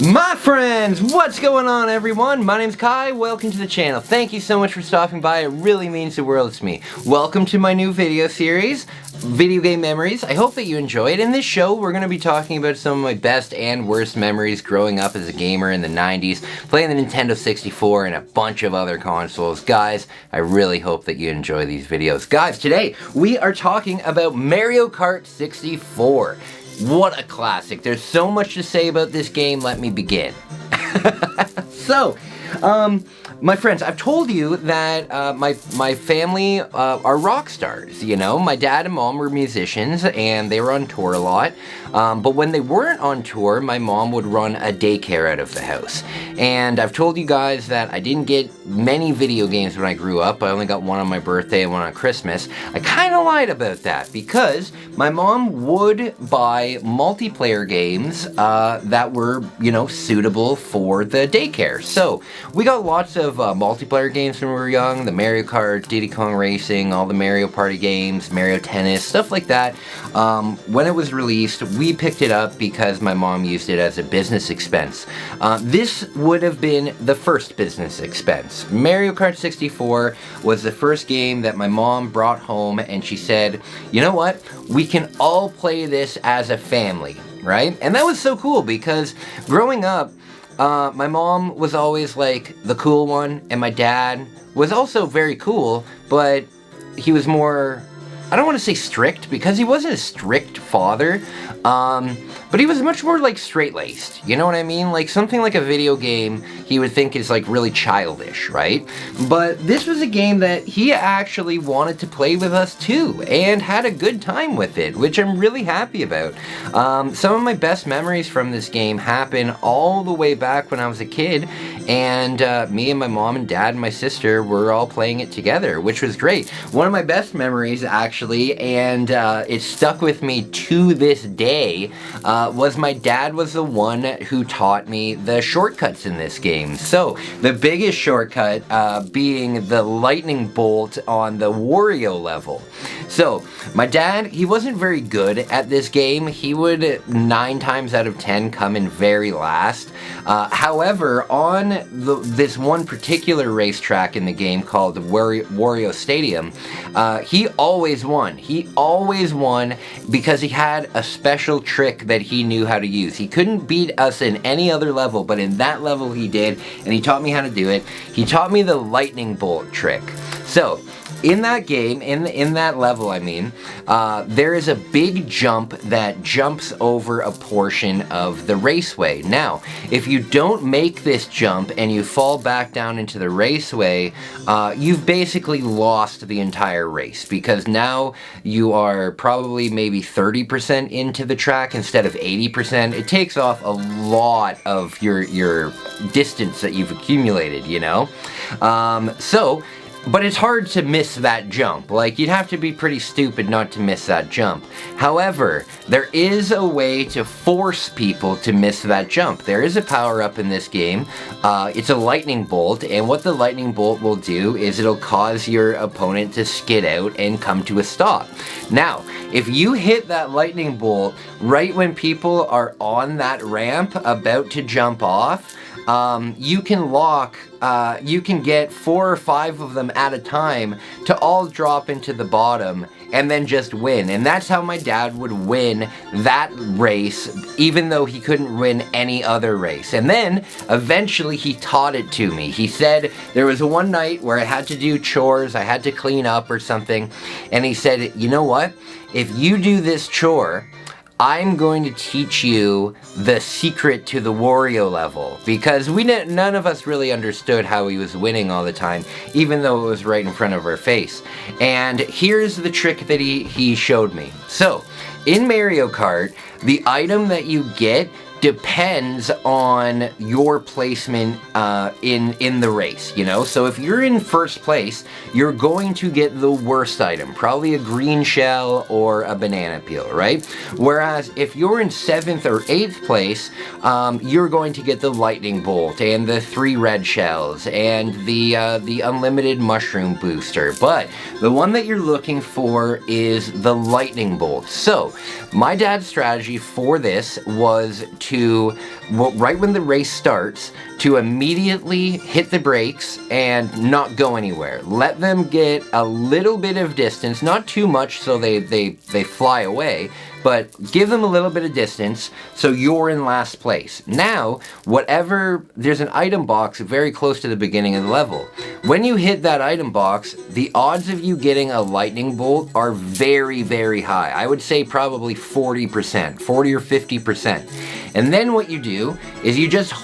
My friends, what's going on everyone? My name's Kai, welcome to the channel. Thank you so much for stopping by, it really means the world to me. Welcome to my new video series, Video Game Memories. I hope that you enjoy it. In this show, we're going to be talking about some of my best and worst memories growing up as a gamer in the 90s, playing the Nintendo 64 and a bunch of other consoles. Guys, I really hope that you enjoy these videos. Guys, today we are talking about Mario Kart 64. What a classic. There's so much to say about this game. Let me begin. So, my friends, I've told you that my family are rock stars, you know? My dad and mom were musicians and they were on tour a lot. But when they weren't on tour, my mom would run a daycare out of the house. And I've told you guys that I didn't get many video games when I grew up. I only got one on my birthday and one on Christmas. I kind of lied about that because my mom would buy multiplayer games that were, you know, suitable for the daycare. So we got lots of multiplayer games when we were young. The Mario Kart, Diddy Kong Racing, all the Mario Party games, Mario Tennis, stuff like that. When it was released, we picked it up because my mom used it as a business expense. This would have been the first business expense. Mario Kart 64 was the first game that my mom brought home and she said, you know what, we can all play this as a family, right? And that was so cool because growing up, my mom was always like the cool one and my dad was also very cool, but he was more, I don't want to say strict because he wasn't a strict father, but he was much more like straight-laced, you know what I mean? Like something like a video game he would think is like really childish, right? But this was a game that he actually wanted to play with us too and had a good time with it, which I'm really happy about. Some of my best memories from this game happen all the way back when I was a kid, and me and my mom and dad and my sister were all playing it together, which was great. One of my best memories actually, and it stuck with me to this day, was my dad was the one who taught me the shortcuts in this game. So the biggest shortcut being the lightning bolt on the Wario level. So my dad, he wasn't very good at this game. He would 9 times out of 10 come in very last. However, on this one particular racetrack in the game called Wario Stadium, he always won. He always won because he had a special trick that he knew how to use. He couldn't beat us in any other level, but in that level he did, and he taught me how to do it. He taught me the lightning bolt trick. So, in that game, in that level I mean, there is a big jump that jumps over a portion of the raceway. Now, if you don't make this jump and you fall back down into the raceway, you've basically lost the entire race because now you are probably maybe 30% into the track instead of 80%. It takes off a lot of your distance that you've accumulated, you know? But it's hard to miss that jump. Like, you'd have to be pretty stupid not to miss that jump. However, there is a way to force people to miss that jump. There is a power-up in this game. It's a lightning bolt, and what the lightning bolt will do is it'll cause your opponent to skid out and come to a stop. Now, if you hit that lightning bolt right when people are on that ramp about to jump off, you can get 4 or 5 of them at a time to all drop into the bottom and then just win. And that's how my dad would win that race, even though he couldn't win any other race. And then, eventually, he taught it to me. He said, there was one night where I had to do chores, I had to clean up or something, and he said, you know what? If you do this chore, I'm going to teach you the secret to the Wario level, because none of us really understood how he was winning all the time, even though it was right in front of our face. And here's the trick that he showed me. So, in Mario Kart, the item that you get depends on your placement in the race, you know? So if you're in first place, you're going to get the worst item, probably a green shell or a banana peel, right? Whereas if you're in 7th or 8th place, you're going to get the lightning bolt and the 3 red shells and the unlimited mushroom booster. But the one that you're looking for is the lightning bolt. So my dad's strategy for this was to to, right when the race starts, to immediately hit the brakes and not go anywhere. Let them get a little bit of distance, not too much so they fly away, but give them a little bit of distance so you're in last place. Now, there's an item box very close to the beginning of the level. When you hit that item box, the odds of you getting a lightning bolt are very, very high. I would say probably 40%, 40 or 50%. And then what you do is you just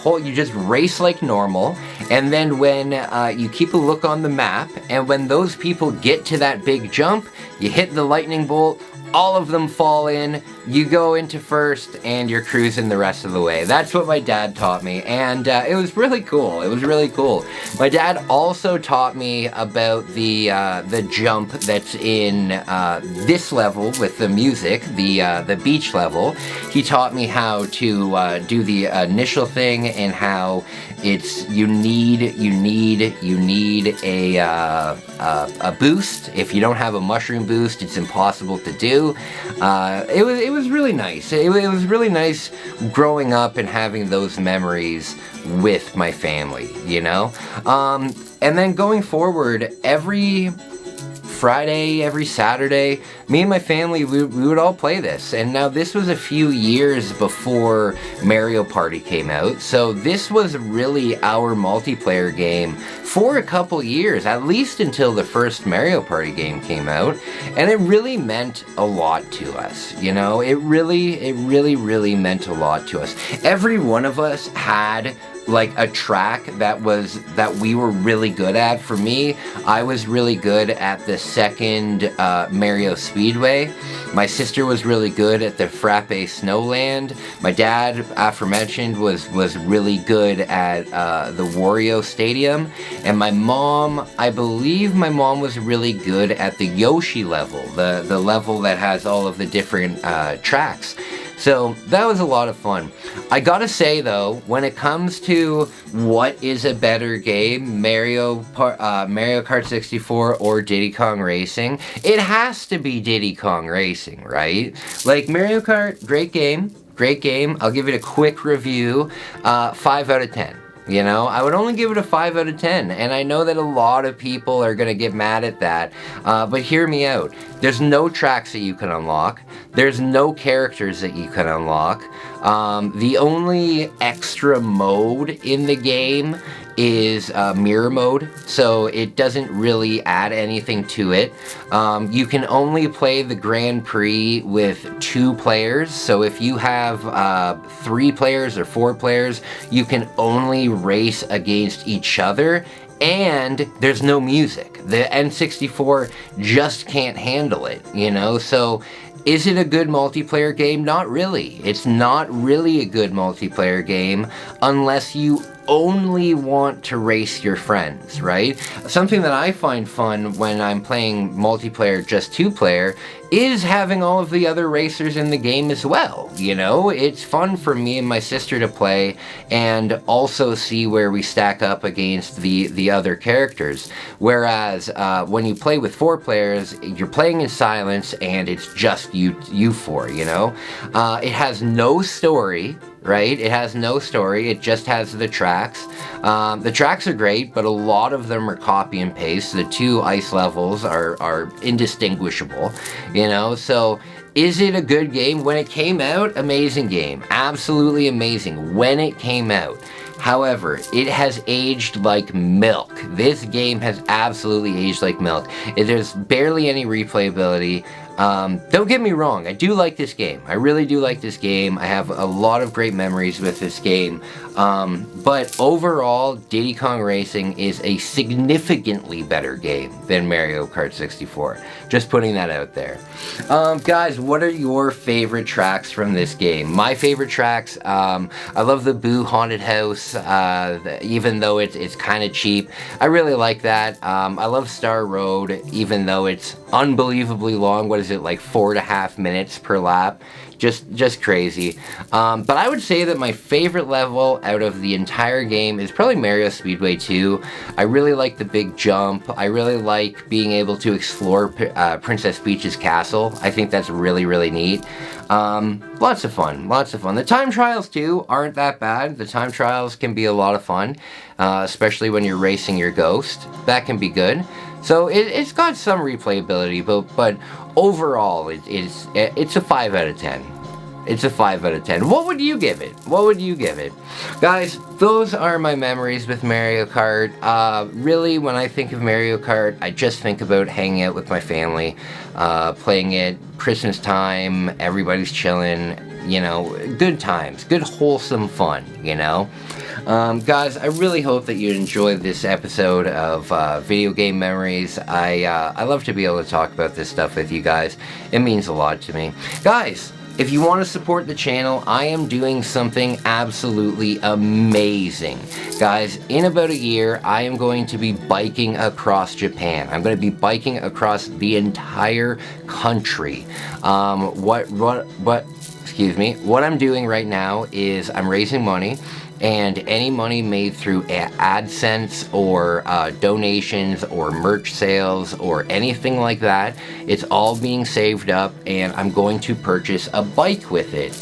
race like normal, and then when you keep a look on the map, and when those people get to that big jump, you hit the lightning bolt, all of them fall in, you go into first, and you're cruising the rest of the way. That's what my dad taught me, and it was really cool. It was really cool. My dad also taught me about the jump that's in this level with the music, the beach level. He taught me how to do the initial thing and how you need a boost. If you don't have a mushroom boost, it's impossible to do. It was really nice. It was really nice growing up and having those memories with my family, you know? And then going forward, every Friday, every Saturday, me and my family, we would all play this. And now this was a few years before Mario Party came out, so this was really our multiplayer game for a couple years, at least until the first Mario Party game came out, and it really meant a lot to us, you know? It really meant a lot to us. Every one of us had like a track that we were really good at. For me, I was really good at the second Mario Speedway. My sister was really good at the Frappe Snowland. My dad, aforementioned, was really good at the Wario Stadium. And my mom, I believe my mom was really good at the Yoshi level, the level that has all of the different tracks. So that was a lot of fun. I gotta say though, when it comes to what is a better game, Mario Kart 64 or Diddy Kong Racing, it has to be Diddy Kong Racing, right? Like Mario Kart, great game. I'll give it a quick review, 5 out of 10. You know, I would only give it a 5 out of 10, and I know that a lot of people are gonna get mad at that, but hear me out. There's no tracks that you can unlock. There's no characters that you can unlock. The only extra mode in the game is mirror mode, so it doesn't really add anything to it. You can only play the Grand Prix with 2 players, so if you have 3 players or 4 players, you can only race against each other, and there's no music. The N64 just can't handle it, you know? So is it a good multiplayer game? Not really. It's not really a good multiplayer game unless you only want to race your friends, right? Something that I find fun when I'm playing multiplayer, just 2-player, is having all of the other racers in the game as well, you know? It's fun for me and my sister to play and also see where we stack up against the other characters. Whereas when you play with 4 players, you're playing in silence and it's just you 4, you know? It has no story, right? It has no story, it just has the tracks. The tracks are great, but a lot of them are copy and paste. The 2 ice levels are indistinguishable, you know? So is it a good game? When it came out, amazing game. Absolutely amazing when it came out. However, it has aged like milk. This game has absolutely aged like milk. There's barely any replayability. Don't get me wrong, I do like this game. I really do like this game. I have a lot of great memories with this game. But overall, Diddy Kong Racing is a significantly better game than Mario Kart 64. Just putting that out there. Guys, what are your favorite tracks from this game? My favorite tracks, I love the Boo Haunted House, even though it's kind of cheap. I really like that. I love Star Road, even though it's unbelievably long. What is it, like 4.5 minutes per lap? Just crazy. But I would say that my favorite level out of the entire game is probably Mario Speedway 2. I really like the big jump. I really like being able to explore Princess Peach's castle. I think that's really, really neat. Lots of fun, lots of fun. The time trials too aren't that bad. The time trials can be a lot of fun, especially when you're racing your ghost. That can be good. So it's got some replayability, but overall it's a 5 out of 10. It's a 5 out of 10. What would you give it? What would you give it? Guys, those are my memories with Mario Kart. Really, when I think of Mario Kart, I just think about hanging out with my family, playing it, Christmas time, everybody's chilling, you know, good times, good wholesome fun, you know? Guys, I really hope that you enjoyed this episode of Video Game Memories. I love to be able to talk about this stuff with you guys. It means a lot to me. Guys, if you want to support the channel, I am doing something absolutely amazing. Guys, in about a year, I am going to be biking across Japan. I'm going to be biking across the entire country. Excuse me, what I'm doing right now is I'm raising money, and any money made through AdSense or donations or merch sales or anything like that, it's all being saved up, and I'm going to purchase a bike with it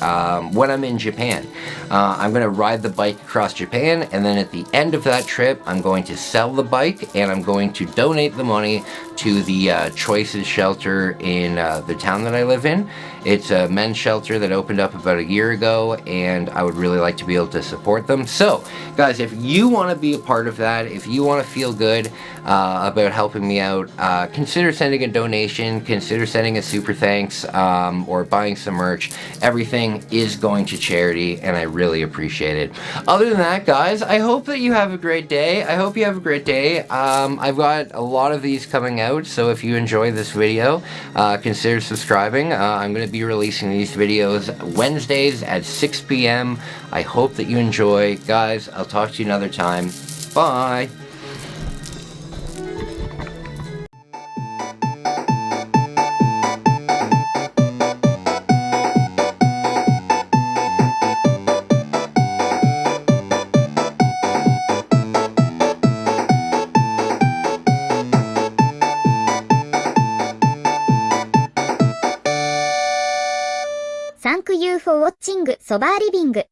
when I'm in Japan. I'm going to ride the bike across Japan, and then at the end of that trip, I'm going to sell the bike, and I'm going to donate the money to the Choices shelter in the town that I live in. It's a men's shelter that opened up about a year ago, and I would really like to be able to support them. So, guys, if you want to be a part of that, if you want to feel good about helping me out, consider sending a donation, consider sending a super thanks, or buying some merch. Everything is going to charity, and I really appreciate it. Other than that, guys, I hope that you have a great day. I hope you have a great day. I've got a lot of these coming out, so if you enjoy this video, consider subscribing. I'm going to be releasing these videos Wednesdays at 6 p.m. I hope that you enjoy. Guys, I'll talk to you another time. Bye! Thank you for watching そばリビング